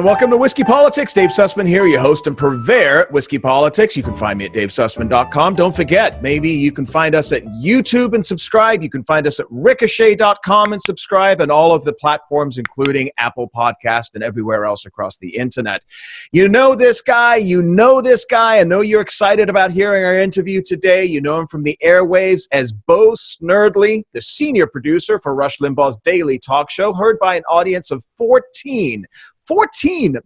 And welcome to Whiskey Politics. Dave Sussman here, your host and purveyor at Whiskey Politics. You can find me at davesussman.com. Don't forget, maybe you can find us at YouTube and subscribe. You can find us at ricochet.com and subscribe, and all of the platforms, including Apple Podcast and everywhere else across the internet. You know this guy. I know you're excited about hearing our interview today. You know him from the airwaves as Bo Snerdly, the senior producer for Rush Limbaugh's daily talk show, heard by an audience of 14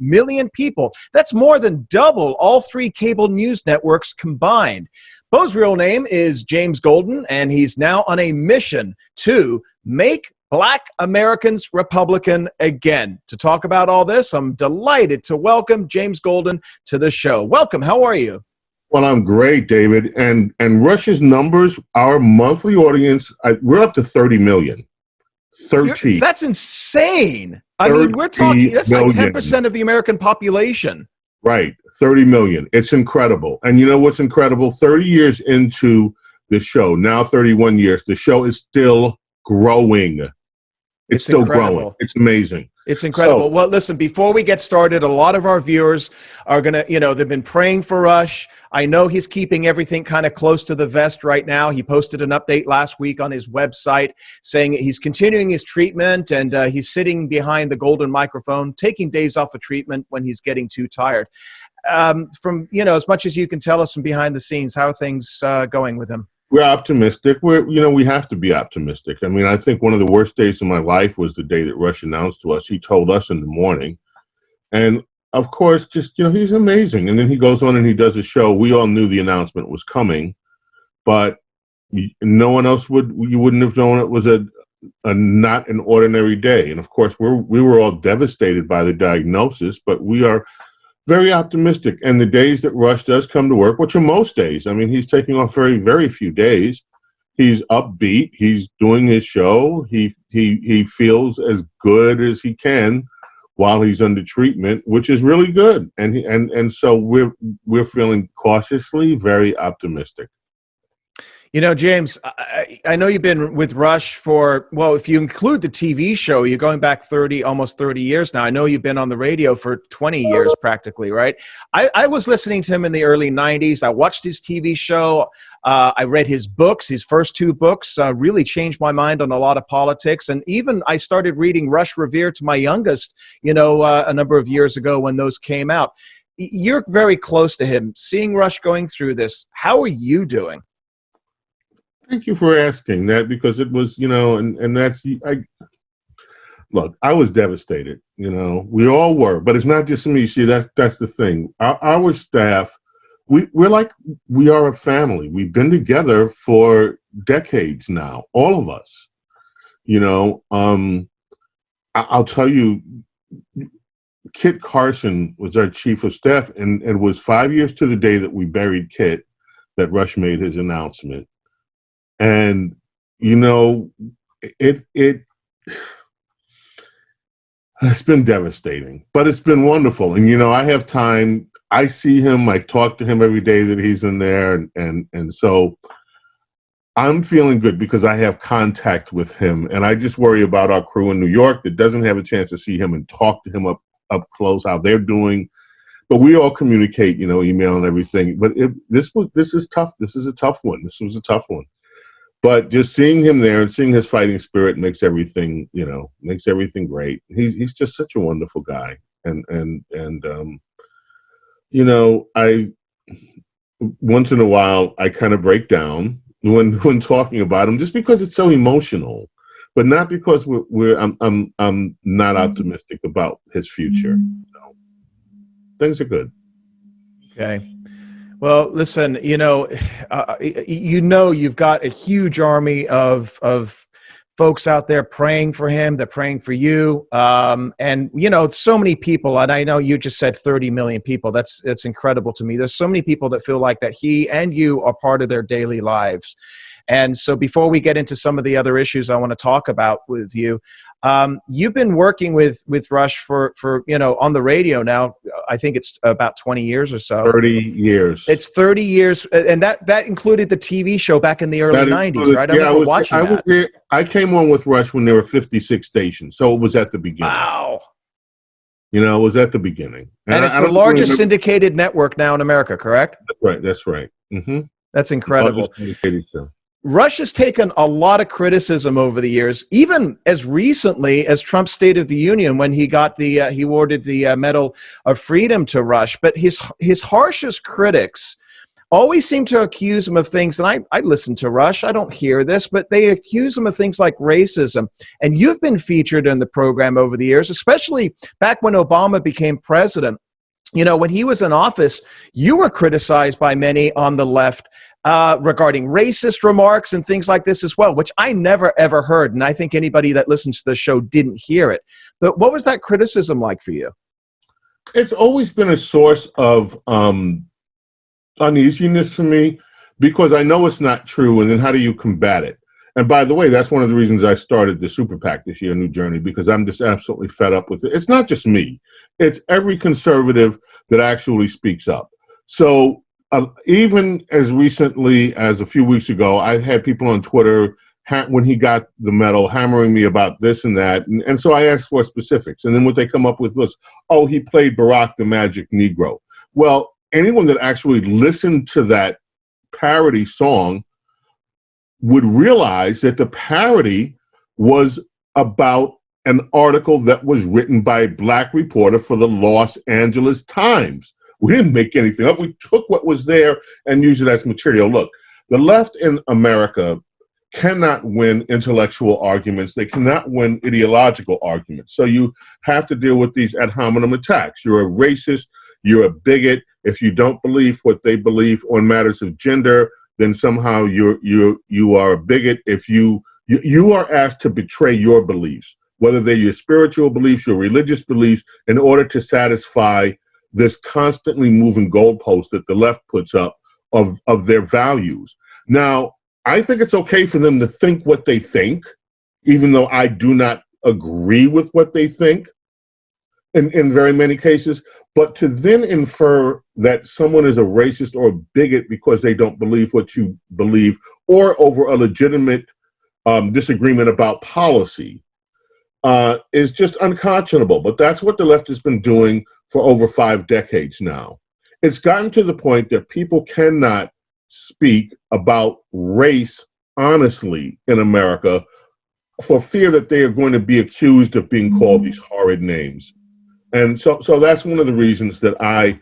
million people. That's more than double all three cable news networks combined. Bo's real name is James Golden, and he's now on a mission to make Black Americans Republican again. To talk about all this, I'm delighted to welcome James Golden to the show. Welcome. How are you? Well, I'm great, David. And Rush's numbers, our monthly audience, we're up to 30 million. 30. That's insane. I mean, we're talking, that's like 10% of the American population. Right, 30 million. It's incredible. And you know what's incredible? 30 years into the show, now 31 years, the show is still growing. It's still incredible. Growing. It's amazing. It's incredible. Well, listen, before we get started, a lot of our viewers are going to, they've been praying for Rush. I know he's keeping everything kind of close to the vest right now. He posted an update last week on his website saying he's continuing his treatment, and he's sitting behind the golden microphone, taking days off of treatment when he's getting too tired. From, as much as you can tell us from behind the scenes, how are things going with him? We're optimistic. We have to be optimistic. I mean, I think one of the worst days of my life was the day that Rush announced to us. He told us in the morning. And of course, he's amazing. And then he goes on and he does a show. We all knew the announcement was coming, but no one else you wouldn't have known it was a not an ordinary day. And of course, we were all devastated by the diagnosis, but we are very optimistic. And the days that Rush does come to work, which are most days, I mean, he's taking off very, very few days. He's upbeat. He's doing his show. He feels as good as he can while he's under treatment, which is really good. And so we're feeling cautiously very optimistic. James, I know you've been with Rush for, well, if you include the TV show, you're going back almost 30 years now. I know you've been on the radio for 20 years practically, right? I was listening to him in the early 90s. I watched his TV show. I read his books. His first two books really changed my mind on a lot of politics. And even I started reading Rush Revere to my youngest, a number of years ago when those came out. You're very close to him. Seeing Rush going through this, how are you doing? Thank you for asking that, because it was, and that's, look, I was devastated, we all were, but it's not just me. See, that's the thing. Our staff, we are a family. We've been together for decades now, all of us, I'll tell you, Kit Carson was our chief of staff, and it was 5 years to the day that we buried Kit that Rush made his announcement. And, it's been devastating, but it's been wonderful. And, I have time. I see him. I talk to him every day that he's in there. And so I'm feeling good because I have contact with him. And I just worry about our crew in New York that doesn't have a chance to see him and talk to him up close, how they're doing. But we all communicate, email and everything. But this is tough. This is a tough one. This was a tough one. But just seeing him there and seeing his fighting spirit makes everything, great. He's just such a wonderful guy. And I once in a while I kind of break down when talking about him, just because it's so emotional, but not because I'm not optimistic about his future. So, things are good. Okay. Well, listen, you've got a huge army of folks out there praying for him. They're praying for you. And, so many people, and I know you just said 30 million people. That's incredible to me. There's so many people that feel like that he and you are part of their daily lives. And so before we get into some of the other issues I want to talk about with you, you've been working with Rush for on the radio now. I think it's about 20 years or so. 30 years. It's 30 years, and that included the TV show back in the early 90s, right? I remember watching that. I came on with Rush when there were 56 stations, so it was at the beginning. Wow. It was at the beginning. And it's I the don't largest remember. syndicated network now in America, correct? That's right. That's right. That's incredible. Largest syndicated show. Russia's taken a lot of criticism over the years, even as recently as Trump's State of the Union, when he got he awarded the Medal of Freedom to Russia. But his harshest critics always seem to accuse him of things, and I listen to Rush, I don't hear this, but they accuse him of things like racism. And you've been featured in the program over the years, especially back when Obama became president. When he was in office, you were criticized by many on the left regarding racist remarks and things like this as well, which I never, ever heard. And I think anybody that listens to the show didn't hear it. But what was that criticism like for you? It's always been a source of uneasiness for me, because I know it's not true. And then how do you combat it? And by the way, that's one of the reasons I started the Super PAC this year, New Journey, because I'm just absolutely fed up with it. It's not just me. It's every conservative that actually speaks up. So even as recently as a few weeks ago, I had people on Twitter, when he got the medal, hammering me about this and that. And so I asked for specifics. And then what they come up with was, oh, he played Barack the Magic Negro. Well, anyone that actually listened to that parody song would realize that the parody was about an article that was written by a Black reporter for the Los Angeles Times. We didn't make anything up. We took what was there and used it as material. Look, the left in America cannot win intellectual arguments. They cannot win ideological arguments. So you have to deal with these ad hominem attacks. You're a racist. You're a bigot. If you don't believe what they believe on matters of gender, then somehow you are a bigot. If you are asked to betray your beliefs, whether they're your spiritual beliefs, your religious beliefs, in order to satisfy this constantly moving goalpost that the left puts up of their values. Now, I think it's okay for them to think what they think, even though I do not agree with what they think in very many cases. But to then infer that someone is a racist or a bigot because they don't believe what you believe, or over a legitimate disagreement about policy, is just unconscionable. But that's what the left has been doing for over 5 decades now. It's gotten to the point that people cannot speak about race honestly in America for fear that they are going to be accused of being called these horrid names. And so that's one of the reasons that I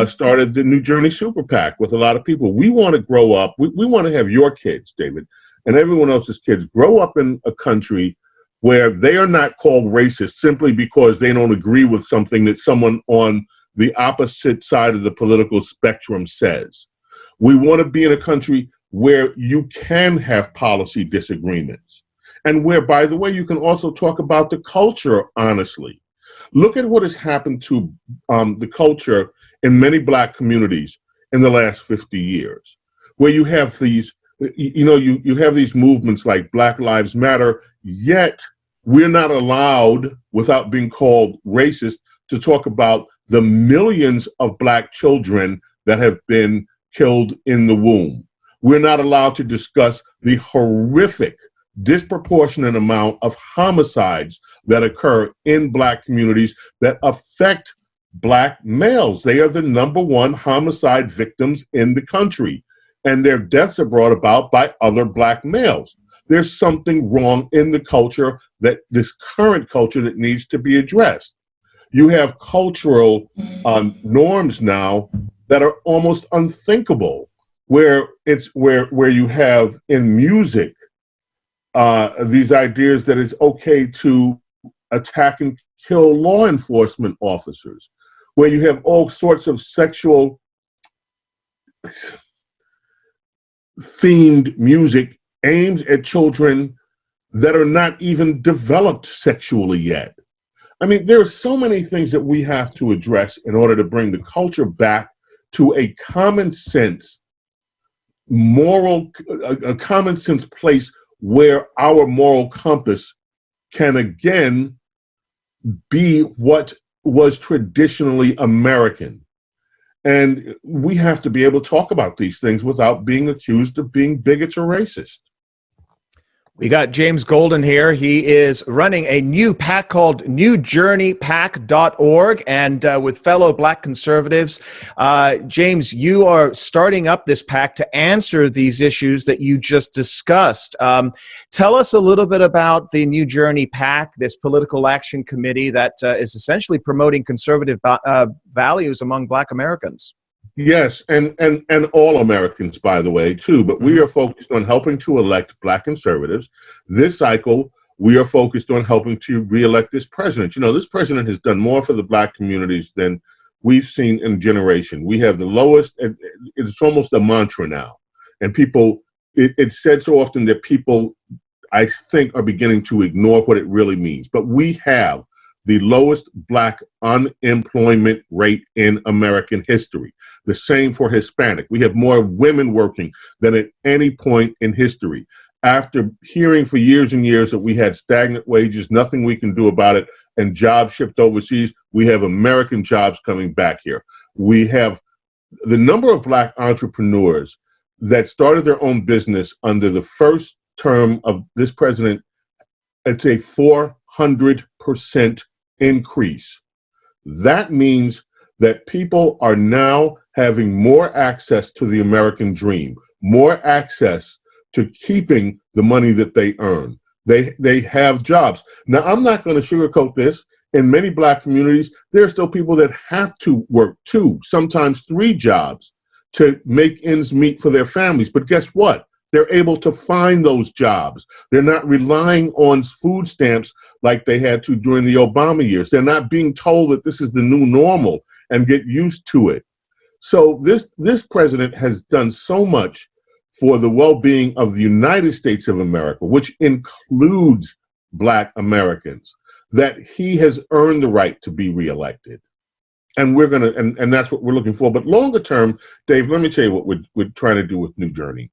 started the New Journey Super PAC with a lot of people. We want to grow up. We want to have your kids, David, and everyone else's kids grow up in a country where they are not called racist simply because they don't agree with something that someone on the opposite side of the political spectrum says. We want to be in a country where you can have policy disagreements, and where, by the way, you can also talk about the culture honestly. Look at what has happened to the culture in many Black communities in the last 50 years, where you have these, you have these movements like Black Lives Matter, yet we're not allowed, without being called racist, to talk about the millions of Black children that have been killed in the womb. We're not allowed to discuss the horrific, disproportionate amount of homicides that occur in Black communities that affect Black males. They are the #1 homicide victims in the country, and their deaths are brought about by other Black males. There's something wrong in the culture, that this current culture, that needs to be addressed. You have cultural norms now that are almost unthinkable, where you have in music these ideas that it's okay to attack and kill law enforcement officers, where you have all sorts of sexual themed music aimed at children that are not even developed sexually yet. I mean, there are so many things that we have to address in order to bring the culture back to a common sense, a common sense place where our moral compass can again be what was traditionally American. And we have to be able to talk about these things without being accused of being bigots or racist. We got James Golden here. He is running a new PAC called newjourneypac.org, and with fellow Black conservatives. James, you are starting up this PAC to answer these issues that you just discussed. Tell us a little bit about the New Journey PAC, this political action committee that is essentially promoting conservative values among Black Americans. Yes, and all Americans, by the way, too. But we are focused on helping to elect Black conservatives. This cycle, we are focused on helping to reelect this president. You know, this president has done more for the Black communities than we've seen in a generation. We have the lowest, it's almost a mantra now. And people, it's said so often that people, I think, are beginning to ignore what it really means. But we have the lowest Black unemployment rate in American history. The same for Hispanic. We have more women working than at any point in history. After hearing for years and years that we had stagnant wages, nothing we can do about it, and jobs shipped overseas, we have American jobs coming back here. We have the number of Black entrepreneurs that started their own business under the first term of this president. It's a 400% increase. That means that people are now having more access to the American dream, more access to keeping the money that they earn. They have jobs. Now, I'm not going to sugarcoat this. In many Black communities, there are still people that have to work 2, sometimes 3 jobs to make ends meet for their families. But guess what? They're able to find those jobs. They're not relying on food stamps like they had to during the Obama years. They're not being told that this is the new normal and get used to it. So this president has done so much for the well-being of the United States of America, which includes Black Americans, that he has earned the right to be reelected. And we're gonna, and that's what we're looking for. But longer term, Dave, let me tell you what we're trying to do with New Journey.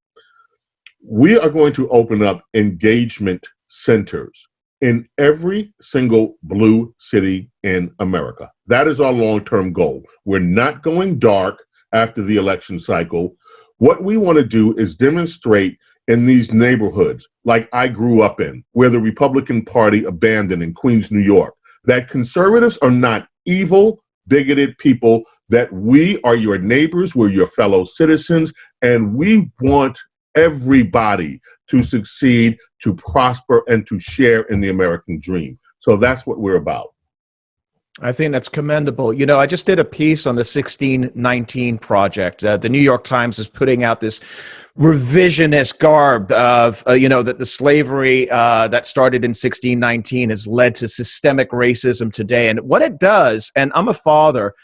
We are going to open up engagement centers in every single blue city in America. That is our long-term goal. We're not going dark after the election cycle. What we want to do is demonstrate in these neighborhoods, like I grew up in, where the Republican Party abandoned in Queens, New York, that conservatives are not evil, bigoted people, that we are your neighbors, we're your fellow citizens, and we want everybody to succeed, to prosper, and to share in the American dream. So that's what we're about. I think that's commendable. You know, I just did a piece on the 1619 Project. The New York Times is putting out this revisionist garb of, that the slavery that started in 1619 has led to systemic racism today. And what it does, and I'm a father,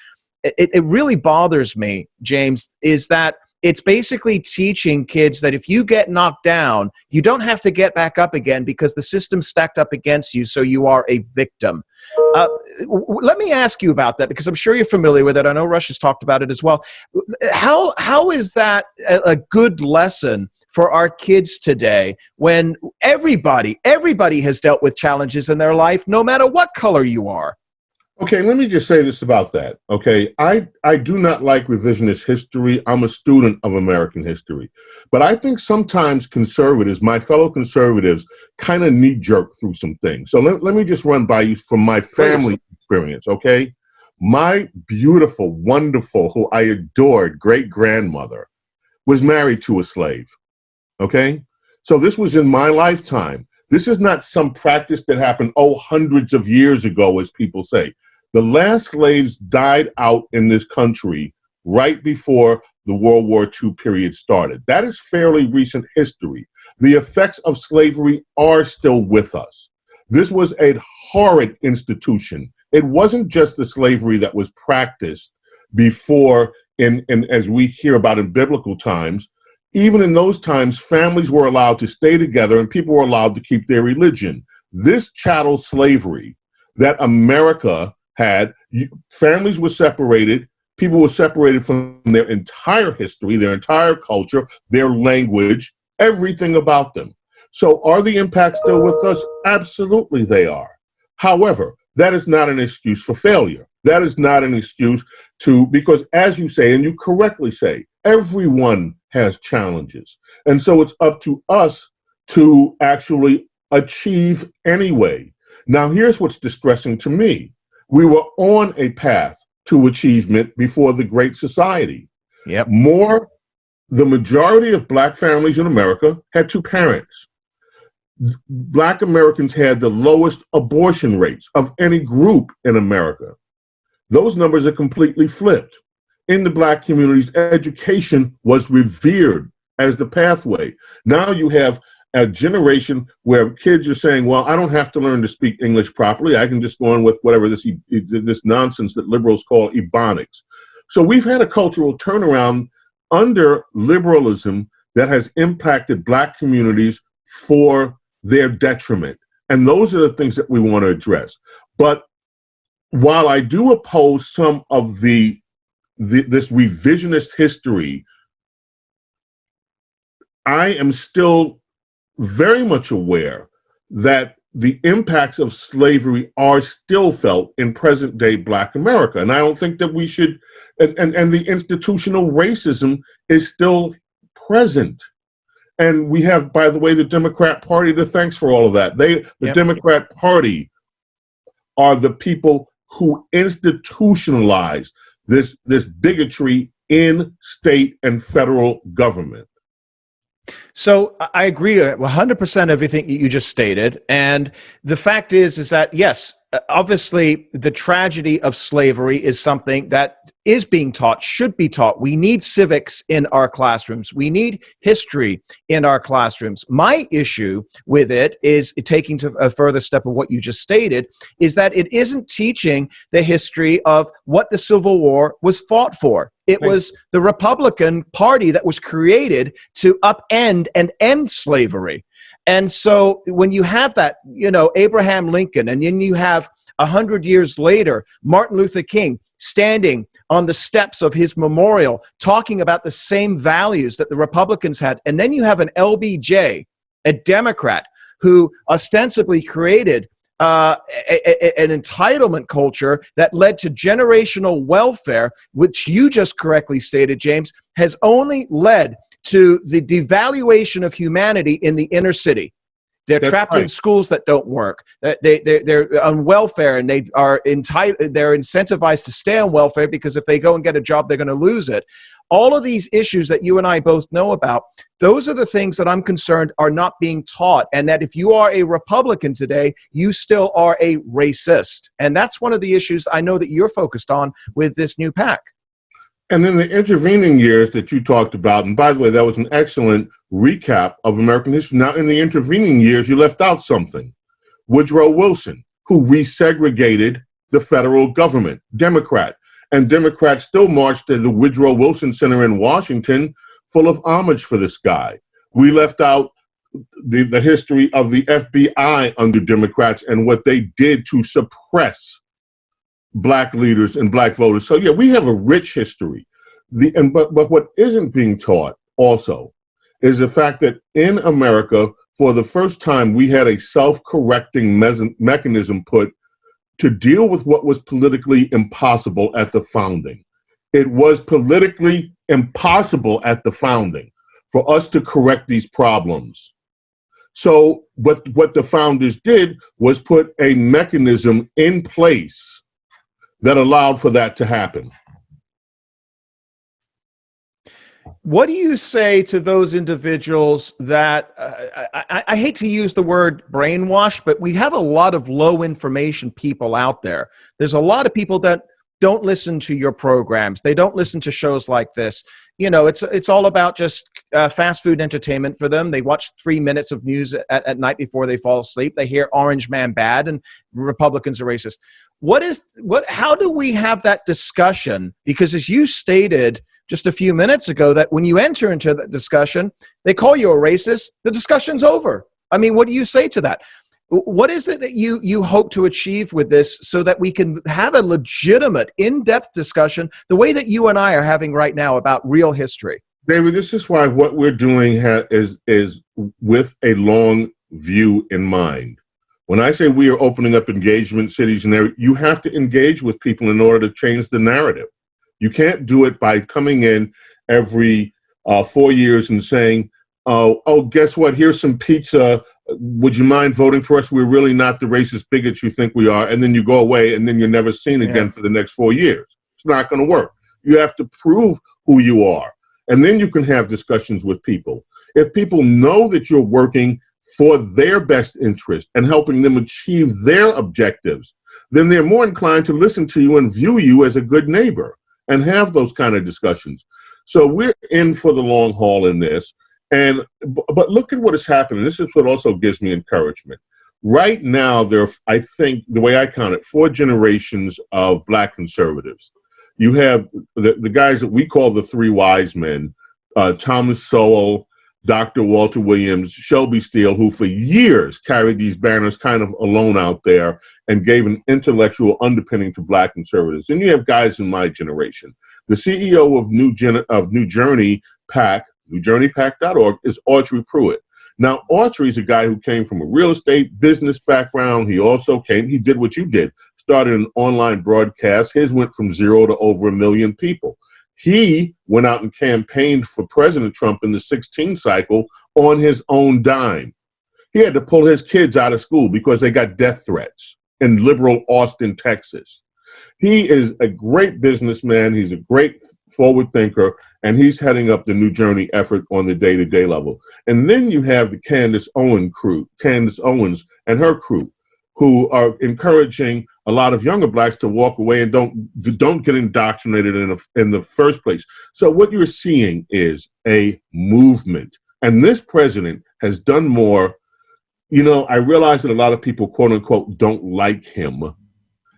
it really bothers me, James, is that it's basically teaching kids that if you get knocked down, you don't have to get back up again because the system's stacked up against you, so you are a victim. Let me ask you about that, because I'm sure you're familiar with it. I know Rush has talked about it as well. How is that a good lesson for our kids today when everybody has dealt with challenges in their life, no matter what color you are? Okay, let me just say this about that, okay? I do not like revisionist history. I'm a student of American history. But I think sometimes conservatives, my fellow conservatives, kind of knee-jerk through some things. So let me just run by you from my family experience, okay? My beautiful, wonderful, who I adored great-grandmother was married to a slave, okay? So this was in my lifetime. This is not some practice that happened, hundreds of years ago, as people say. The last slaves died out in this country right before the World War II period started. That is fairly recent history. The effects of slavery are still with us. This was a horrid institution. It wasn't just the slavery that was practiced before, as we hear about in biblical times. Even in those times, families were allowed to stay together and people were allowed to keep their religion. This chattel slavery that America had, families were separated, people were separated from their entire history, their entire culture, their language, everything about them. So are the impacts still with us? Absolutely they are. However, that is not an excuse for failure. That is not an excuse because as you say, and you correctly say, everyone has challenges. And so it's up to us to actually achieve anyway. Now, here's what's distressing to me. We were on a path to achievement before the Great Society. Yep. The majority of Black families in America had two parents. Black Americans had the lowest abortion rates of any group in America. Those numbers are completely flipped. In the Black communities, education was revered as the pathway. Now you have a generation where kids are saying, well, I don't have to learn to speak English properly. I can just go on with whatever this nonsense that liberals call Ebonics. So we've had a cultural turnaround under liberalism that has impacted Black communities for their detriment. And those are the things that we want to address. But while I do oppose some of this revisionist history, I am still very much aware that the impacts of slavery are still felt in present day Black America. And I don't think that we should, and the institutional racism is still present. And we have, by the way, the Democrat Party to thanks for all of that. The Democrat Party are the people who institutionalize this bigotry in state and federal government. So I agree 100% everything you just stated. And the fact is that, yes, obviously the tragedy of slavery is something that is being taught, should be taught. We need civics in our classrooms. We need history in our classrooms. My issue with it is, taking to a further step of what you just stated, is that it isn't teaching the history of what the Civil War was fought for. It was the Republican Party that was created to upend and end slavery. And so when you have that, Abraham Lincoln, and then you have 100 years later, Martin Luther King standing on the steps of his memorial, talking about the same values that the Republicans had. And then you have an LBJ, a Democrat, who ostensibly created an entitlement culture that led to generational welfare, which you just correctly stated, James, has only led to the devaluation of humanity in the inner city. They're trapped in schools that don't work. They're on welfare, and they're incentivized to stay on welfare because if they go and get a job, they're going to lose it. All of these issues that you and I both know about, those are the things that I'm concerned are not being taught. And that if you are a Republican today, you still are a racist. And that's one of the issues I know that you're focused on with this new PAC. And in the intervening years that you talked about, and by the way, that was an excellent recap of American history. Now, in the intervening years, you left out something. Woodrow Wilson, who resegregated the federal government, Democrat. And Democrats still marched to the Woodrow Wilson Center in Washington full of homage for this guy. We left out the history of the FBI under Democrats and what they did to suppress Black leaders and Black voters. So yeah, we have a rich history. But what isn't being taught also is the fact that in America, for the first time, we had a self-correcting mechanism put to deal with what was politically impossible at the founding. It was politically impossible at the founding for us to correct these problems. So what the founders did was put a mechanism in place that allowed for that to happen. What do you say to those individuals that, I hate to use the word brainwash, but we have a lot of low information people out there. There's a lot of people that don't listen to your programs. They don't listen to shows like this. It's all about just fast food entertainment for them. They watch 3 minutes of news at night before they fall asleep. They hear Orange Man bad and Republicans are racist. How do we have that discussion? Because as you stated just a few minutes ago, that when you enter into that discussion, they call you a racist, the discussion's over. I mean, what do you say to that? What is it that you hope to achieve with this so that we can have a legitimate, in-depth discussion the way that you and I are having right now about real history? David, this is why what we're doing is with a long view in mind. When I say we are opening up engagement cities and there, you have to engage with people in order to change the narrative. You can't do it by coming in every 4 years and saying, oh, guess what? Here's some pizza. Would you mind voting for us? We're really not the racist bigots you think we are. And then you go away, and then you're never seen again for the next 4 years. It's not going to work. You have to prove who you are. And then you can have discussions with people. If people know that you're working for their best interest and helping them achieve their objectives, then they're more inclined to listen to you and view you as a good neighbor and have those kind of discussions. So we're in for the long haul in this. But look at what is happening. This is what also gives me encouragement. Right now, there are, I think, the way I count it, 4 generations of Black conservatives. You have the guys that we call the 3 wise men, Thomas Sowell, Dr. Walter Williams, Shelby Steele, who for years carried these banners kind of alone out there and gave an intellectual underpinning to Black conservatives. And you have guys in my generation. The CEO of New Journey PAC, NewJourneyPAC.org, is Autry Pruitt. Now, Autry is a guy who came from a real estate business background. He did what you did, started an online broadcast. His went from 0 to over 1 million people. He went out and campaigned for President Trump in the 2016 cycle on his own dime. He had to pull his kids out of school because they got death threats in liberal Austin, Texas. He is a great businessman. He's a great forward thinker, and he's heading up the New Journey effort on the day-to-day level. And then you have the Candace Owens and her crew, who are encouraging a lot of younger Blacks to walk away and don't get indoctrinated in the first place. So what you're seeing is a movement. And this president has done more. You know, I realize that a lot of people, quote unquote, don't like him.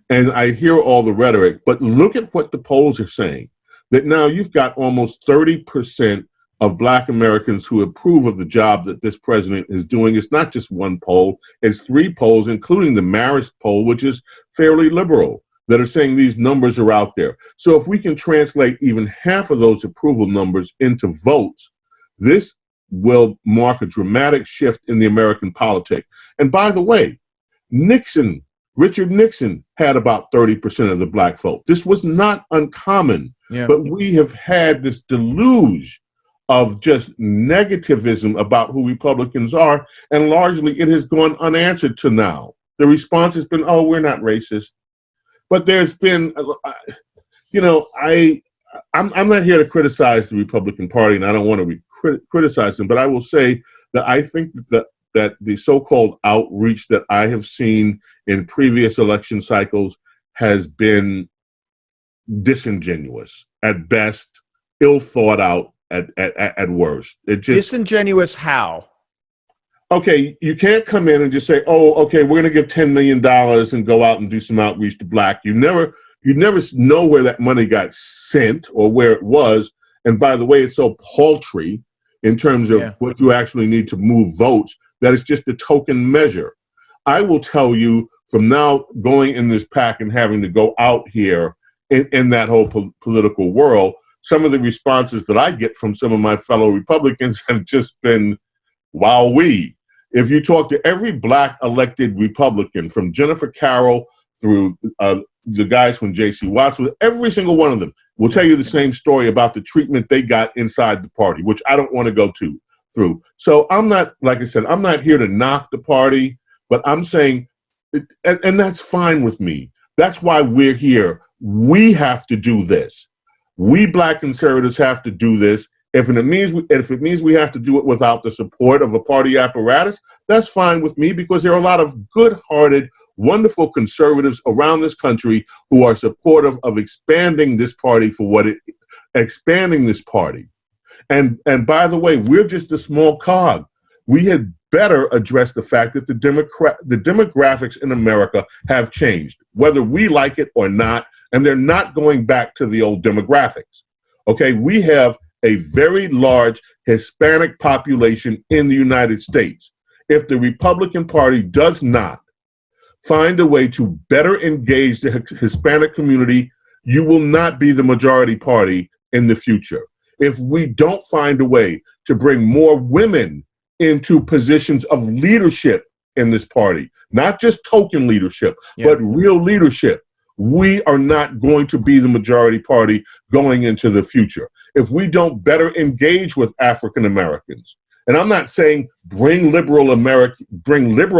And I hear all the rhetoric, but look at what the polls are saying. That now you've got almost 30% of Black Americans who approve of the job that this president is doing. It's not just one poll, it's 3 polls, including the Marist poll, which is fairly liberal, that are saying these numbers are out there. So if we can translate even half of those approval numbers into votes, this will mark a dramatic shift in the American politic. And by the way, Richard Nixon had about 30% of the Black vote. This was not uncommon, but we have had this deluge of just negativism about who Republicans are, and largely it has gone unanswered to now. The response has been, oh, we're not racist. But there's been, you know, I'm not here to criticize the Republican Party, and I don't want to criticize them, but I will say that I think that the so-called outreach that I have seen in previous election cycles has been disingenuous at best, ill thought out at worst. It just disingenuous how? Okay, you can't come in and just say, oh, okay, we're going to give $10 million and go out and do some outreach to Black. You never know where that money got sent or where it was. And by the way, it's so paltry in terms of what you actually need to move votes that it's just a token measure. I will tell you from now going in this PAC and having to go out here in that whole political world, some of the responses that I get from some of my fellow Republicans have just been, wowee. If you talk to every Black elected Republican, from Jennifer Carroll through the guys from J.C. Watts, every single one of them will tell you the same story about the treatment they got inside the party, which I don't want to go through. So I'm not, like I said, I'm not here to knock the party, but I'm saying, and that's fine with me. That's why we're here. We have to do this. We Black conservatives have to do this. If it means we have to do it without the support of a party apparatus, that's fine with me, because there are a lot of good-hearted, wonderful conservatives around this country who are supportive of expanding this party expanding this party. And by the way, we're just a small cog. We had better address the fact that the demographics in America have changed, whether we like it or not, and they're not going back to the old demographics. Okay, we have a very large Hispanic population in the United States. If the Republican Party does not find a way to better engage the Hispanic community, you will not be the majority party in the future. If we don't find a way to bring more women into positions of leadership in this party, not just token leadership, but real leadership, we are not going to be the majority party going into the future. If we don't better engage with African Americans, And I'm not saying bring liberal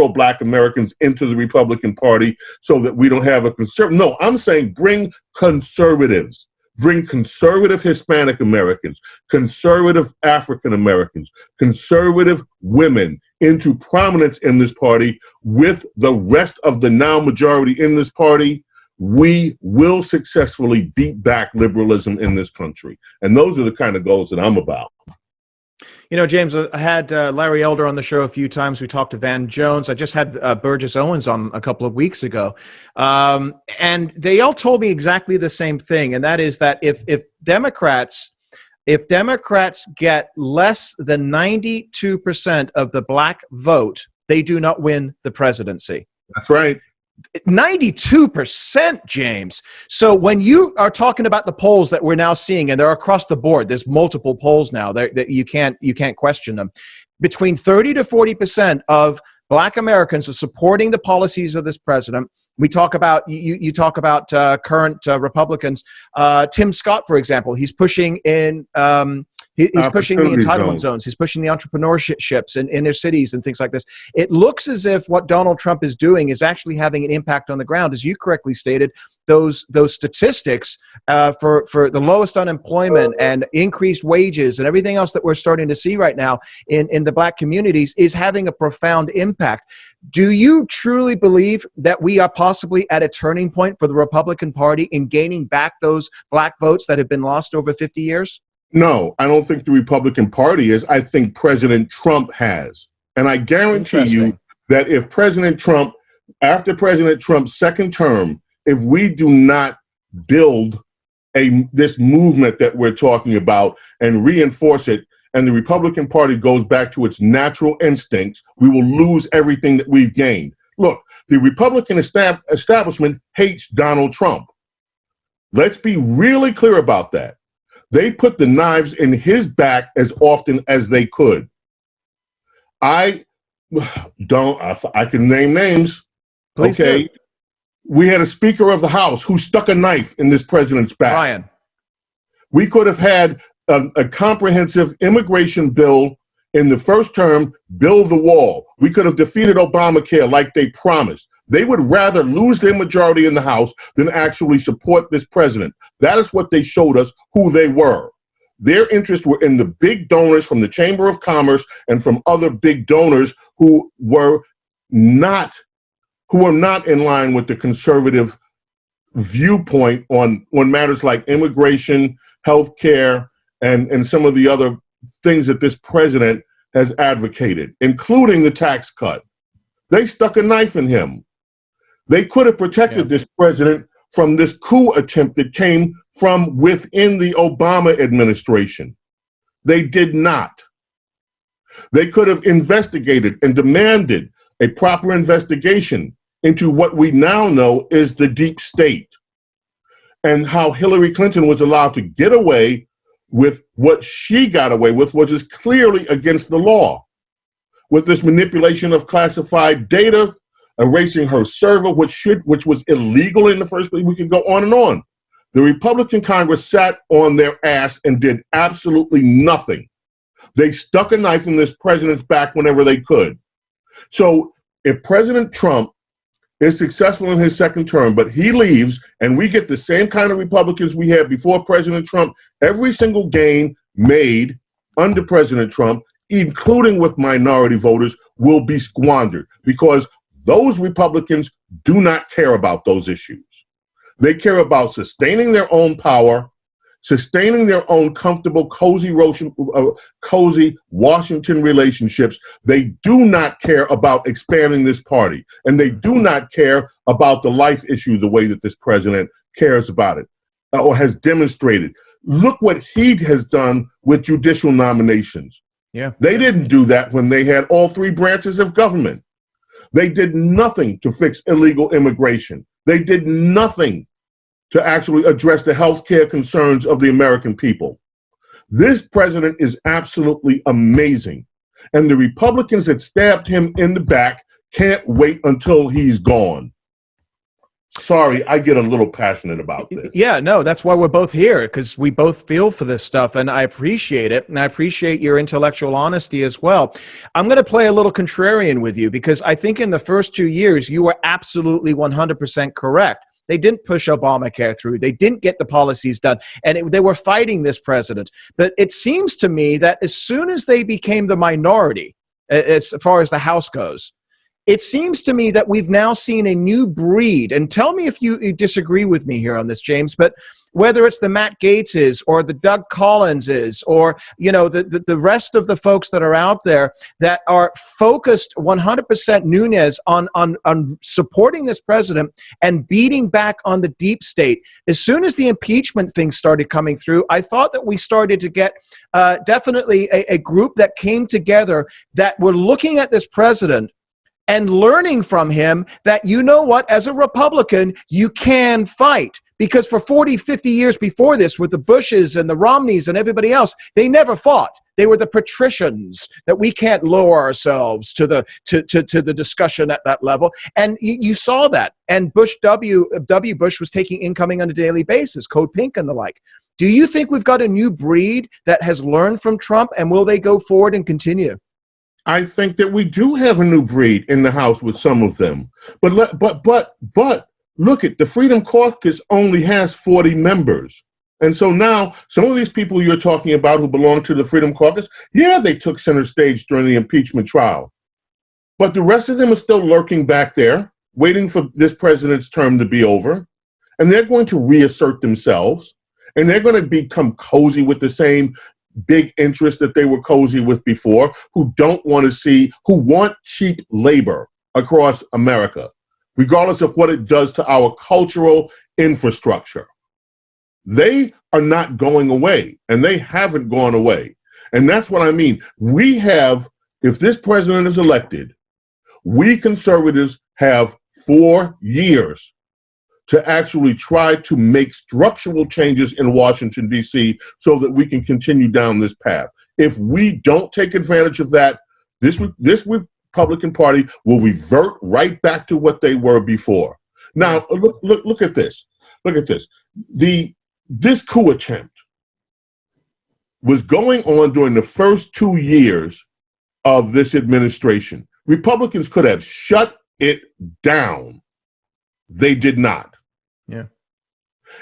black Americans into the Republican Party so that we don't have a conservative. No, I'm saying bring conservatives. Bring conservative Hispanic Americans, conservative African Americans, conservative women into prominence in this party with the rest of the now majority in this party. We will successfully beat back liberalism in this country. And those are the kind of goals that I'm about. You know, James, I had Larry Elder on the show a few times. We talked to Van Jones. I just had Burgess Owens on a couple of weeks ago. And they all told me exactly the same thing. And that is that if Democrats get less than 92% of the black vote, they do not win the presidency. That's right. 92%, James. So when you are talking about the polls that we're now seeing, and they're across the board, there's multiple polls now that you can't question them. Between 30 to 40% of black Americans are supporting the policies of this president. We talk about you talk about current Republicans. Tim Scott, for example, he's pushing in. He's pushing the entitlement zones. He's pushing the entrepreneurships in inner cities and things like this. It looks as if what Donald Trump is doing is actually having an impact on the ground. As you correctly stated, those statistics for the lowest unemployment and increased wages and everything else that we're starting to see right now in the black communities is having a profound impact. Do you truly believe that we are possibly at a turning point for the Republican Party in gaining back those black votes that have been lost over 50 years? No, I don't think the Republican Party is. I think President Trump has. And I guarantee you that if President Trump, after President Trump's second term, if we do not build this movement that we're talking about and reinforce it, and the Republican Party goes back to its natural instincts, we will lose everything that we've gained. Look, the Republican establishment hates Donald Trump. Let's be really clear about that. They put the knives in his back as often as they could. I can name names. Please okay. Do. We had a Speaker of the House who stuck a knife in this president's back. Brian. We could have had a comprehensive immigration bill in the first term, build the wall. We could have defeated Obamacare like they promised. They would rather lose their majority in the House than actually support this president. That is what they showed us who they were. Their interests were in the big donors from the Chamber of Commerce and from other big donors who were not in line with the conservative viewpoint on matters like immigration, health care, and some of the other things that this president has advocated, including the tax cut. They stuck a knife in him. They could have protected this president from this coup attempt that came from within the Obama administration. They did not. They could have investigated and demanded a proper investigation into what we now know is the deep state and how Hillary Clinton was allowed to get away with what she got away with, which is clearly against the law, with this manipulation of classified data, erasing her server, which was illegal in the first place. We could go on and on. The Republican Congress sat on their ass and did absolutely nothing. They stuck a knife in this president's back whenever they could. So if President Trump is successful in his second term, but he leaves and we get the same kind of Republicans we had before President Trump, every single gain made under President Trump, including with minority voters, will be squandered because those Republicans do not care about those issues. They care about sustaining their own power, sustaining their own comfortable, cozy Washington relationships. They do not care about expanding this party, and they do not care about the life issue the way that this president cares about it or has demonstrated. Look what he has done with judicial nominations. Yeah, they didn't do that when they had all three branches of government. They did nothing to fix illegal immigration. They did nothing to actually address the health care concerns of the American people. This president is absolutely amazing. And the Republicans that stabbed him in the back can't wait until he's gone. Sorry, I get a little passionate about this. Yeah, no, that's why we're both here, because we both feel for this stuff, and I appreciate it, and I appreciate your intellectual honesty as well. I'm going to play a little contrarian with you, because I think in the first 2 years, you were absolutely 100% correct. They didn't push Obamacare through. They didn't get the policies done, and they were fighting this president. But it seems to me that as soon as they became the minority, as far as the House goes, it seems to me that we've now seen a new breed, and tell me if you disagree with me here on this, James, but whether it's the Matt Gaetzes or the Doug Collinses or, the rest of the folks that are out there that are focused 100% Nunes on supporting this president and beating back on the deep state. As soon as the impeachment thing started coming through, I thought that we started to get definitely a group that came together that were looking at this president and learning from him that, you know what, as a Republican, you can fight. Because for 40, 50 years before this, with the Bushes and the Romneys and everybody else, they never fought. They were the patricians that we can't lower ourselves to the discussion at that level. And you saw that. And W. Bush was taking incoming on a daily basis, Code Pink and the like. Do you think we've got a new breed that has learned from Trump, and will they go forward and continue? I think that we do have a new breed in the House with some of them. But look at the Freedom Caucus only has 40 members. And so now some of these people you're talking about who belong to the Freedom Caucus, yeah, they took center stage during the impeachment trial. But the rest of them are still lurking back there, waiting for this president's term to be over. And they're going to reassert themselves. And they're going to become cozy with the same big interests that they were cozy with before, who want cheap labor across America, regardless of what it does to our cultural infrastructure. They are not going away, and they haven't gone away. And that's what I mean. If this president is elected, we conservatives have 4 years to actually try to make structural changes in Washington, D.C., so that we can continue down this path. If we don't take advantage of that, this Republican Party will revert right back to what they were before. Now, look at this. Look at this. This coup attempt was going on during the first 2 years of this administration. Republicans could have shut it down. They did not. Yeah.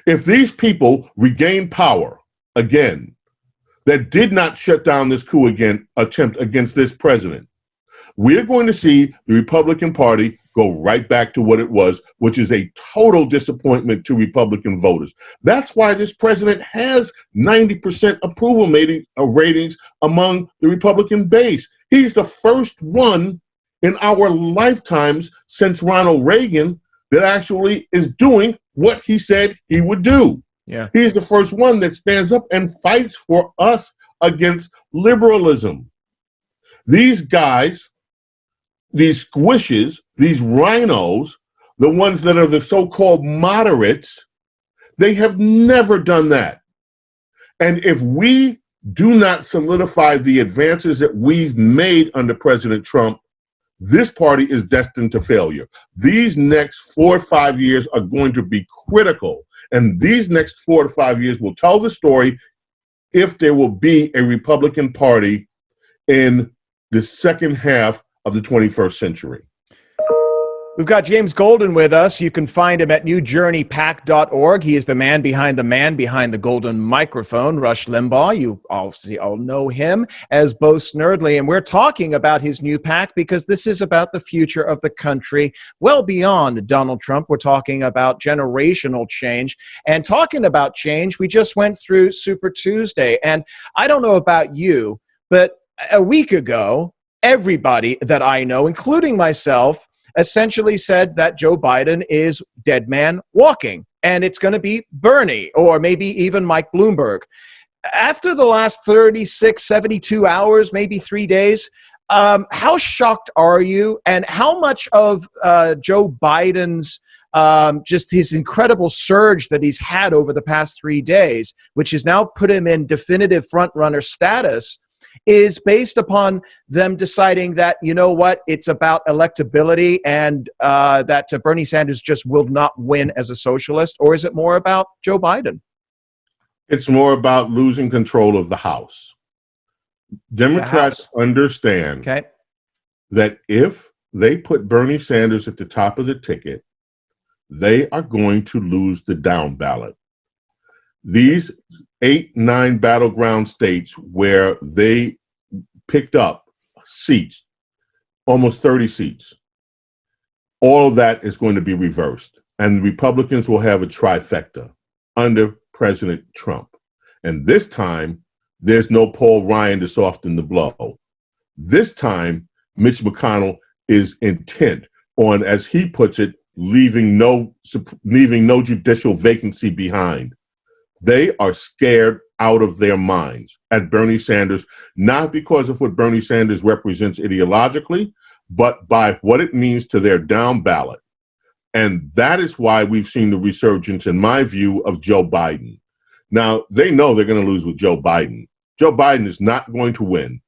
If these people regain power again, that did not shut down this coup attempt against this president, we're going to see the Republican Party go right back to what it was, which is a total disappointment to Republican voters. That's why this president has 90% approval ratings among the Republican base. He's the first one in our lifetimes since Ronald Reagan that actually is doing what he said he would do. Yeah. He's the first one that stands up and fights for us against liberalism. These guys, these squishes, these rhinos, the ones that are the so-called moderates, they have never done that. And if we do not solidify the advances that we've made under President Trump, this party is destined to failure. These next 4 or 5 years are going to be critical. And these next 4 to 5 years will tell the story if there will be a Republican Party in the second half of the 21st century. We've got James Golden with us. You can find him at newjourneypac.org. He is the man behind the golden microphone, Rush Limbaugh. You obviously all know him as Bo Snerdly. And we're talking about his new PAC because this is about the future of the country, well beyond Donald Trump. We're talking about generational change. And talking about change, we just went through Super Tuesday. And I don't know about you, but a week ago, everybody that I know, including myself, essentially said that Joe Biden is dead man walking, and it's going to be Bernie or maybe even Mike Bloomberg. After the last 36, 72 hours, maybe 3 days, how shocked are you? And how much of Joe Biden's just his incredible surge that he's had over the past 3 days, which has now put him in definitive front runner status, is based upon them deciding that, you know what, it's about electability and that Bernie Sanders just will not win as a socialist? Or is it more about Joe Biden? It's more about losing control of the House. Democrats understand that if they put Bernie Sanders at the top of the ticket, they are going to lose the down ballot. These 8, 9 battleground states where they picked up seats, almost 30 seats, all of that is going to be reversed. And the Republicans will have a trifecta under President Trump. And this time, there's no Paul Ryan to soften the blow. This time, Mitch McConnell is intent on, as he puts it, leaving no judicial vacancy behind. They are scared out of their minds at Bernie Sanders, not because of what Bernie Sanders represents ideologically, but by what it means to their down ballot. And that is why we've seen the resurgence, in my view, of Joe Biden. Now, they know they're going to lose with Joe Biden. Joe Biden is not going to win,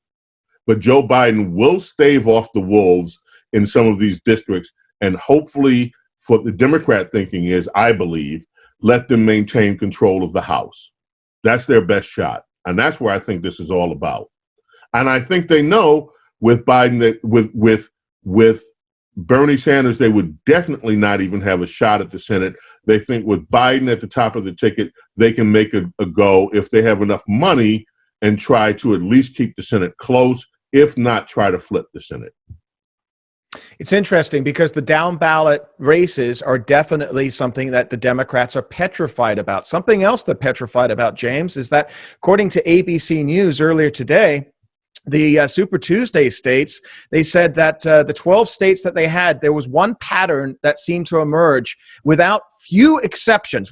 but Joe Biden will stave off the wolves in some of these districts, and hopefully, for the Democrat thinking is, I believe, let them maintain control of the House. That's their best shot. And that's where I think this is all about. And I think they know with Biden that with Bernie Sanders, they would definitely not even have a shot at the Senate. They think with Biden at the top of the ticket, they can make a go if they have enough money and try to at least keep the Senate close, if not try to flip the Senate. It's interesting because the down ballot races are definitely something that the Democrats are petrified about. Something else they're petrified about, James, is that according to ABC News earlier today, the Super Tuesday states, they said that the 12 states that they had, there was one pattern that seemed to emerge with few exceptions,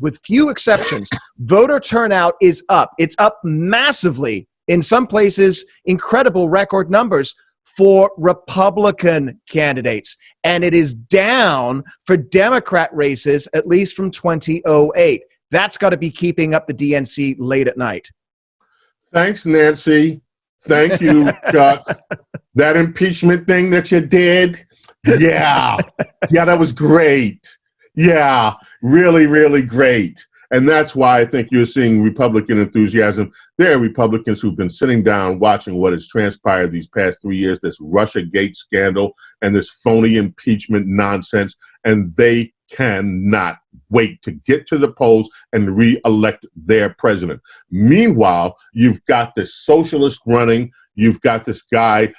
voter turnout is up. It's up massively. In some places, incredible record numbers for Republican candidates. And it is down for Democrat races, at least from 2008. That's got to be keeping up the DNC late at night. Thanks, Nancy. Thank you, Chuck. That impeachment thing that you did, yeah, that was great. Yeah, really, really great. And that's why I think you're seeing Republican enthusiasm. There are Republicans who've been sitting down watching what has transpired these past 3 years, this Russiagate scandal and this phony impeachment nonsense, and they cannot wait to get to the polls and re-elect their president. Meanwhile, you've got this socialist running. You've got this guy,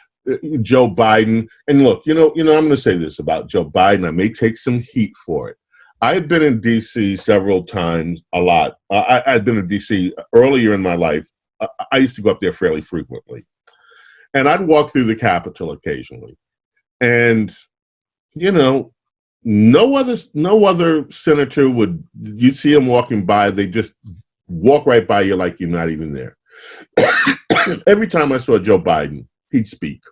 Joe Biden. And look, I'm going to say this about Joe Biden. I may take some heat for it. I've been in D.C. several times, a lot. I've been in D.C. earlier in my life. I used to go up there fairly frequently. And I'd walk through the Capitol occasionally. And, no other senator would, you'd see them walking by, they just walk right by you like you're not even there. Every time I saw Joe Biden, he'd speak.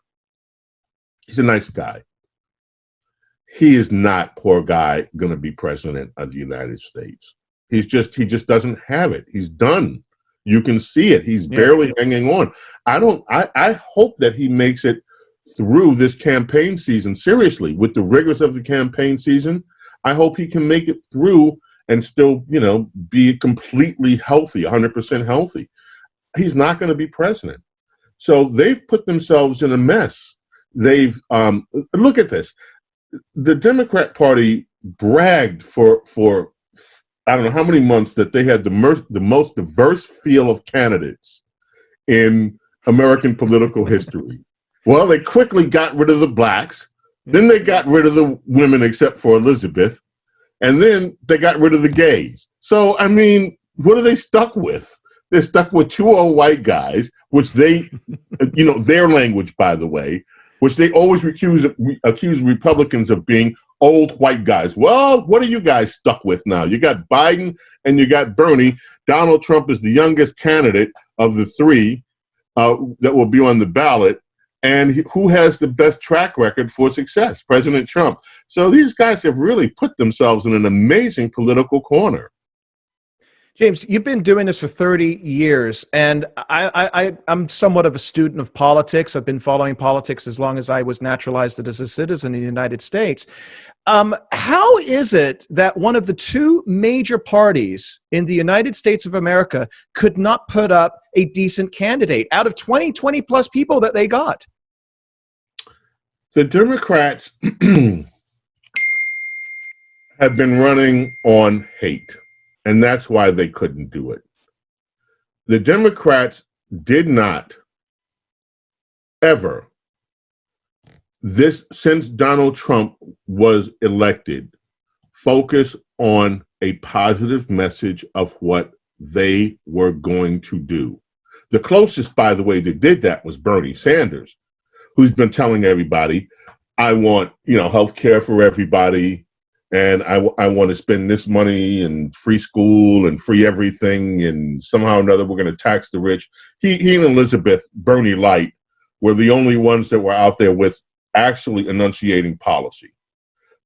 He's a nice guy. He is not, poor guy, going to be president of the United States. He just doesn't have it. He's done. You can see it. He's barely hanging on. I hope that he makes it through this campaign season. Seriously, with the rigors of the campaign season, I hope he can make it through and still, be completely healthy, 100% healthy. He's not going to be president. So they've put themselves in a mess. They've, look at this. The Democrat Party bragged for I don't know how many months that they had the most diverse field of candidates in American political history. Well, they quickly got rid of the blacks. Then they got rid of the women, except for Elizabeth. And then they got rid of the gays. So, what are they stuck with? They're stuck with 2 old white guys, which they, their language, by the way, which they always accuse Republicans of being old white guys. Well, what are you guys stuck with now? You got Biden and you got Bernie. Donald Trump is the youngest candidate of the 3 that will be on the ballot. And who has the best track record for success? President Trump. So these guys have really put themselves in an amazing political corner. James, you've been doing this for 30 years, and I'm somewhat of a student of politics. I've been following politics as long as I was naturalized as a citizen in the United States. How is it that one of the two major parties in the United States of America could not put up a decent candidate out of 20 plus people that they got? The Democrats have been running on hate, and that's why they couldn't do it. The Democrats did not ever, since Donald Trump was elected, focus on a positive message of what they were going to do. The closest, by the way, that did that was Bernie Sanders, who's been telling everybody, I want, health care for everybody, and I want to spend this money and free school and free everything, and somehow or another we're going to tax the rich. He and Elizabeth, Bernie Light, were the only ones that were out there with actually enunciating policy.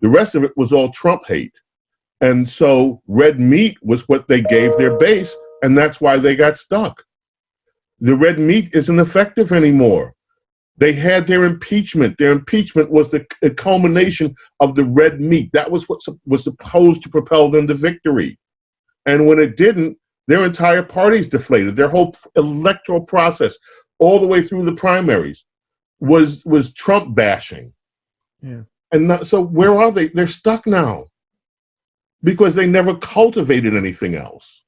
The rest of it was all Trump hate. And so red meat was what they gave their base, and that's why they got stuck. The red meat isn't effective anymore. They had their impeachment. Their impeachment was the culmination of the red meat. That was what was supposed to propel them to victory. And when it didn't, their entire party's deflated. Their whole electoral process, all the way through the primaries, was Trump bashing. Yeah. And so where are they? They're stuck now because they never cultivated anything else.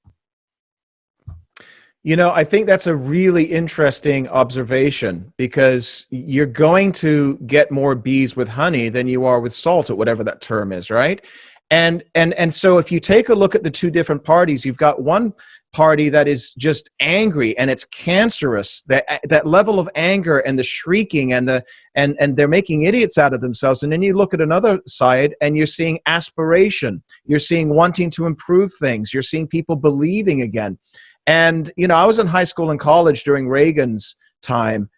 I think that's a really interesting observation, because you're going to get more bees with honey than you are with salt, or whatever that term is, right? And so if you take a look at the two different parties, you've got one party that is just angry, and it's cancerous, that level of anger and the shrieking and they're making idiots out of themselves. And then you look at another side and you're seeing aspiration, you're seeing wanting to improve things, you're seeing people believing again. And, I was in high school and college during Reagan's time.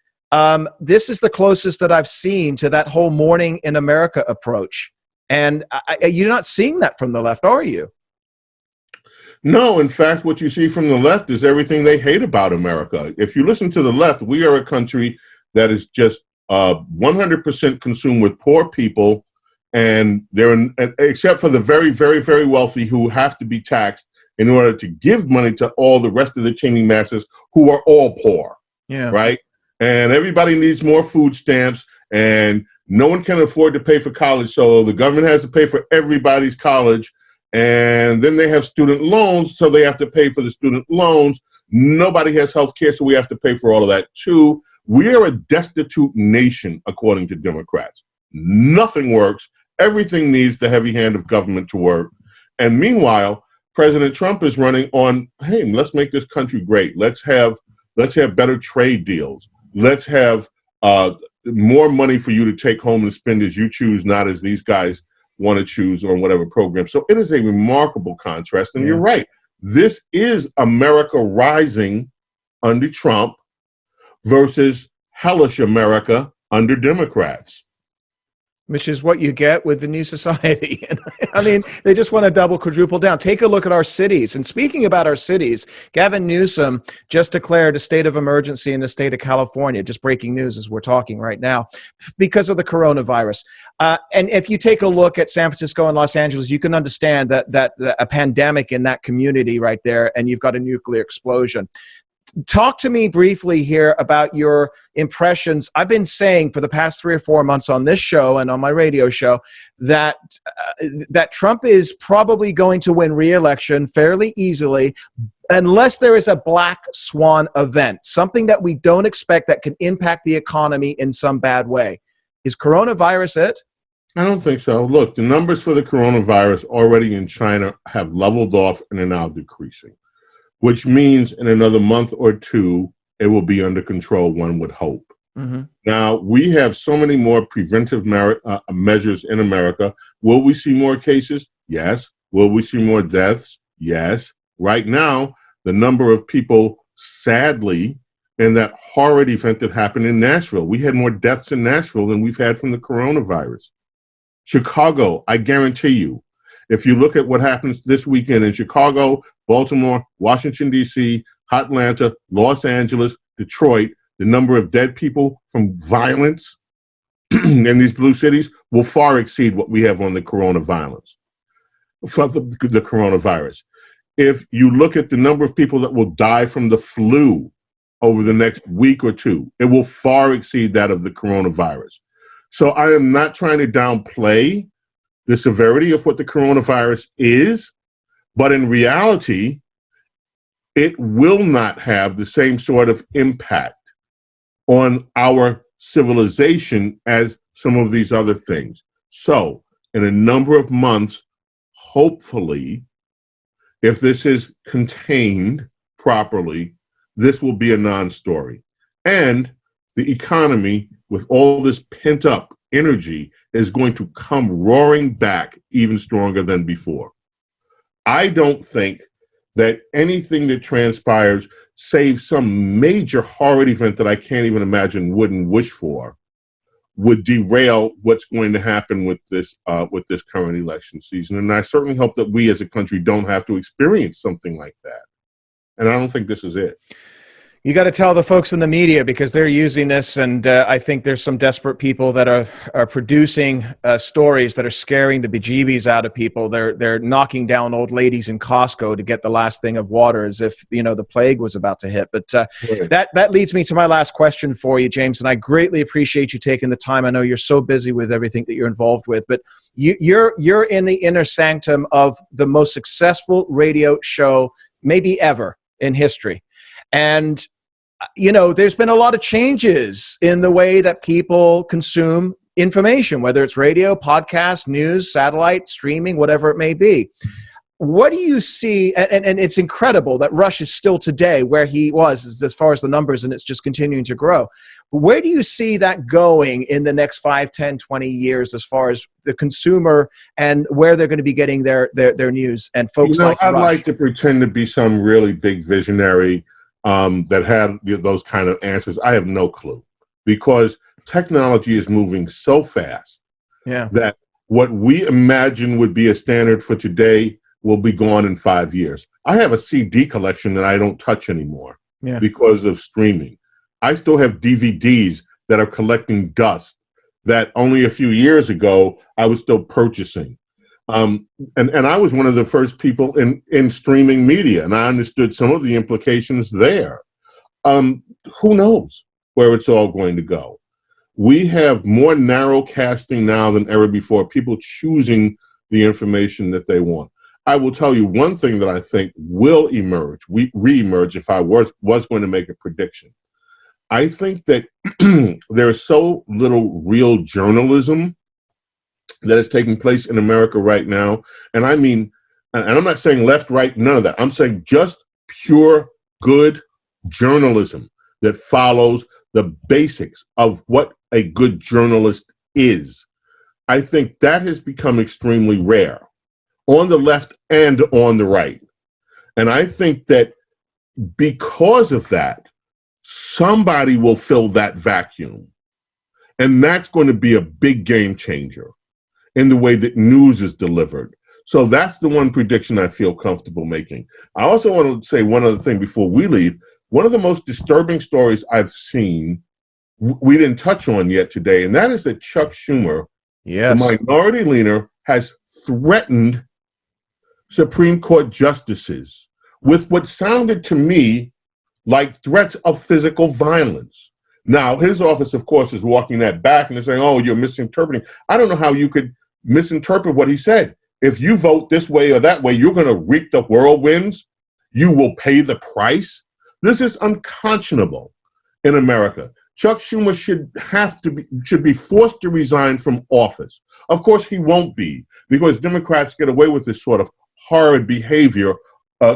This is the closest that I've seen to that whole Morning in America approach. And you're not seeing that from the left, are you? No, in fact, what you see from the left is everything they hate about America. If you listen to the left, we are a country that is just 100% consumed with poor people, and except for the very, very, very wealthy who have to be taxed in order to give money to all the rest of the teeming masses who are all poor. Yeah. Right? And everybody needs more food stamps, and no one can afford to pay for college, so the government has to pay for everybody's college. And then they have student loans, so they have to pay for the student loans. Nobody has health care, so we have to pay for all of that too. We are a destitute nation, according to Democrats. Nothing works. Everything needs the heavy hand of government to work. And meanwhile, President Trump is running on, hey, let's make this country great. Let's have better trade deals. Let's have more money for you to take home and spend as you choose, not as these guys want to choose on whatever program. So it is a remarkable contrast. And You're right. This is America rising under Trump versus hellish America under Democrats. Which is what you get with the new society. I mean, they just want to double, quadruple down. Take a look at our cities. And speaking about our cities, Gavin Newsom just declared a state of emergency in the state of California. Just breaking news as we're talking right now, because of the coronavirus. And if you take a look at San Francisco and Los Angeles, you can understand that a pandemic in that community right there, and you've got a nuclear explosion. Talk to me briefly here about your impressions. I've been saying for the past 3 or 4 months on this show and on my radio show that Trump is probably going to win re-election fairly easily, unless there is a black swan event, something that we don't expect that can impact the economy in some bad way. Is coronavirus it? I don't think so. Look, the numbers for the coronavirus already in China have leveled off and are now decreasing, which means in another month or two, it will be under control, one would hope. Mm-hmm. Now, we have so many more preventive measures in America. Will we see more cases? Yes. Will we see more deaths? Yes. Right now, the number of people, sadly, in that horrid event that happened in Nashville, we had more deaths in Nashville than we've had from the coronavirus. Chicago, I guarantee you, If you look at what happens this weekend in Chicago, Baltimore, Washington, D.C., Atlanta, Los Angeles, Detroit, the number of dead people from violence in these blue cities will far exceed what we have on the coronavirus. If you look at the number of people that will die from the flu over the next week or two, it will far exceed that of the coronavirus. So I am not trying to downplay the severity of what the coronavirus is, but in reality, it will not have the same sort of impact on our civilization as some of these other things. So in a number of months, hopefully, if this is contained properly, this will be a non-story. And the economy, with all this pent-up energy, is going to come roaring back even stronger than before. I don't think that anything that transpires, save some major horrid event that I can't even imagine, wouldn't wish for, would derail what's going to happen with this current election season. And I certainly hope that we as a country don't have to experience something like that. And I don't think this is it. You got to tell the folks in the media, because they're using this, and I think there's some desperate people that are producing stories that are scaring the bejeebies out of people. They're knocking down old ladies in Costco to get the last thing of water, as if the plague was about to hit. But Right. that leads me to my last question for you, James, and I greatly appreciate you taking the time. I know you're so busy with everything that you're involved with, but you're in the inner sanctum of the most successful radio show maybe ever in history, and there's been a lot of changes in the way that people consume information, whether it's radio, podcast, news, satellite, streaming, whatever it may be. What do you see? And it's incredible that Rush is still today where he was as far as the numbers, and it's just continuing to grow. Where do you see that going in the next 5, 10, 20 years as far as the consumer and where they're going to be getting their news and folks like I'd Rush? like to pretend to be some really big visionary that had those kind of answers. I have no clue, because technology is moving so fast that what we imagine would be a standard for today will be gone in 5 years. I have a CD collection that I don't touch anymore because of streaming. I still have DVDs that are collecting dust that only a few years ago I was still purchasing. And I was one of the first people in streaming media, and I understood some of the implications there. Who knows where it's all going to go? We have more narrow casting now than ever before, people choosing the information that they want. I will tell you one thing that I think will emerge, re-emerge, if I was going to make a prediction. I think that there's so little real journalism that is taking place in America right now. And I mean, and I'm not saying left, right, none of that. I'm saying just pure good journalism that follows the basics of what a good journalist is. I think that has become extremely rare on the left and on the right. And I think that because of that, somebody will fill that vacuum. And that's going to be a big game changer in the way that news is delivered. So that's the one prediction I feel comfortable making. I also want to say one other thing before we leave. One of the most disturbing stories I've seen, we didn't touch on yet today, and that is that Chuck Schumer, the minority leader, has threatened Supreme Court justices with what sounded to me like threats of physical violence. Now, his office, of course, is walking that back, and they're saying, oh, you're misinterpreting. I don't know how you could misinterpret what he said. If you vote this way or that way, you're going to reap the whirlwinds. You will pay the price. This is unconscionable in America. Chuck Schumer should be forced to resign from office. Of course, he won't be, because Democrats get away with this sort of horrid behavior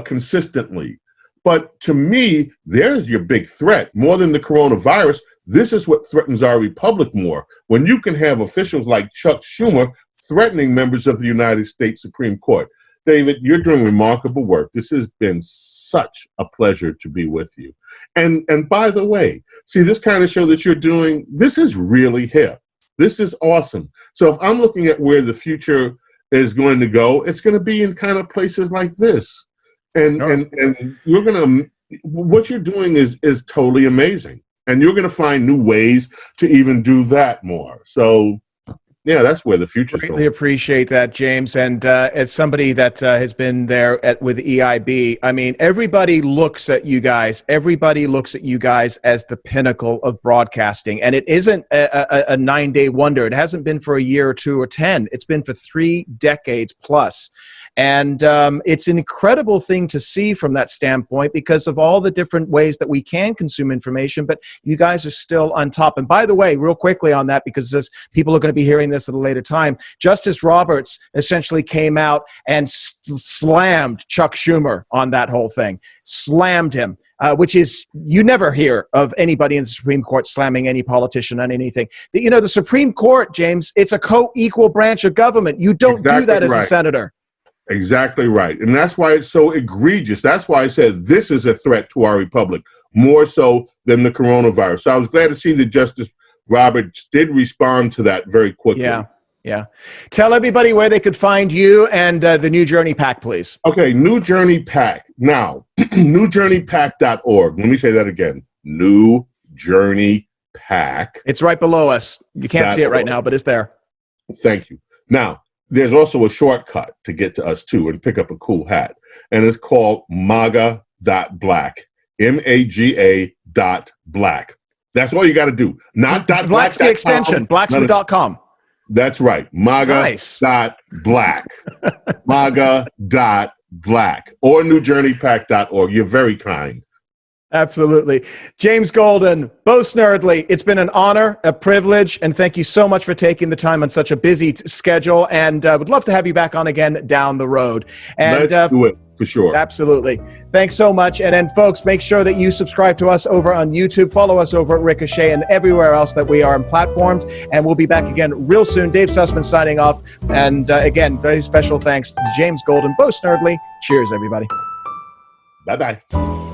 consistently. But to me, there's your big threat. More than the coronavirus, this is what threatens our republic more. When you can have officials like Chuck Schumer threatening members of the United States Supreme Court. David, you're doing remarkable work. This has been such a pleasure to be with you. And by the way, see, this kind of show that you're doing, this is really hip. This is awesome. So if I'm looking at where the future is going to go, it's going to be in kind of places like this. And you're going to, what you're doing is totally amazing. And you're going to find new ways to even do that more. So, yeah, that's where the future's going. Greatly appreciate that, James. And as somebody that has been there with EIB, I mean, everybody looks at you guys. Everybody looks at you guys as the pinnacle of broadcasting. And it isn't a 9-day wonder. It hasn't been for a year or 2 or 10. It's been for 3 decades plus. And it's an incredible thing to see from that standpoint because of all the different ways that we can consume information, but you guys are still on top. And by the way, real quickly on that, because as people are going to be hearing this at a later time, Justice Roberts essentially came out and slammed Chuck Schumer on that whole thing, slammed him. Which is, you never hear of anybody in the Supreme Court slamming any politician on anything. The Supreme Court, James, it's a co-equal branch of government. You don't do that as a senator. Exactly right. And that's why it's so egregious. That's why I said this is a threat to our republic, more so than the coronavirus. So I was glad to see that Justice Roberts did respond to that very quickly. Yeah. Tell everybody where they could find you and the New Journey PAC, please. Okay, New Journey PAC. Now, newjourneypac.org. Let me say that again. New Journey PAC. It's right below us. You can't see it right now, but it's there. Thank you. Now, there's also a shortcut to get to us, too, and pick up a cool hat. And it's called MAGA.black. MAGA.black. That's all you got to do. Not .black. Black's the extension. Black's the .com. That's right. MAGA.black. MAGA.black. Or newjourneypac.org. You're very kind. Absolutely. James Golden, Bo Snerdly, it's been an honor, a privilege, and thank you so much for taking the time on such a busy schedule, and would love to have you back on again down the road. And let's do it, for sure. Absolutely. Thanks so much. And then, folks, make sure that you subscribe to us over on YouTube, follow us over at Ricochet and everywhere else that we are platformed, and we'll be back again real soon. Dave Sussman signing off, and again, very special thanks to James Golden, Bo Snerdly. Cheers, everybody. Bye-bye.